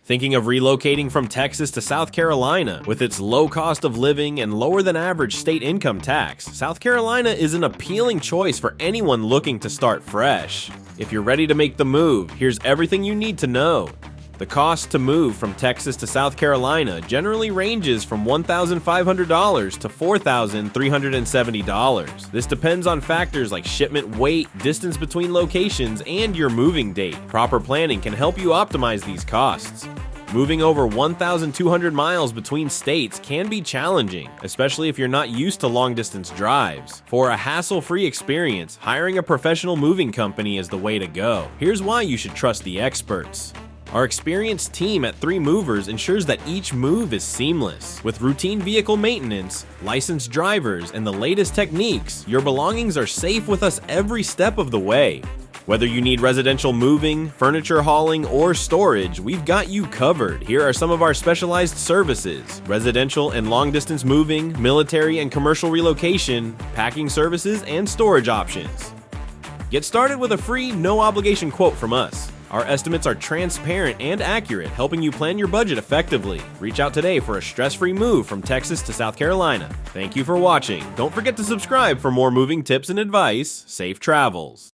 Thinking of relocating from Texas to South Carolina? With its low cost of living and lower than average state income tax, South Carolina is an appealing choice for anyone looking to start fresh. If you're ready to make the move, here's everything you need to know. The cost to move from Texas to South Carolina generally ranges from $1,500 to $4,370. This depends on factors like shipment weight, distance between locations, and your moving date. Proper planning can help you optimize these costs. Moving over 1,200 miles between states can be challenging, especially if you're not used to long-distance drives. For a hassle-free experience, hiring a professional moving company is the way to go. Here's why you should trust the experts. Our experienced team at 3 Movers ensures that each move is seamless. With routine vehicle maintenance, licensed drivers, and the latest techniques, your belongings are safe with us every step of the way. Whether you need residential moving, furniture hauling, or storage, we've got you covered. Here are some of our specialized services: residential and long-distance moving, military and commercial relocation, packing services, and storage options. Get started with a free, no-obligation quote from us. Our estimates are transparent and accurate, helping you plan your budget effectively. Reach out today for a stress-free move from Texas to South Carolina. Thank you for watching. Don't forget to subscribe for more moving tips and advice. Safe travels.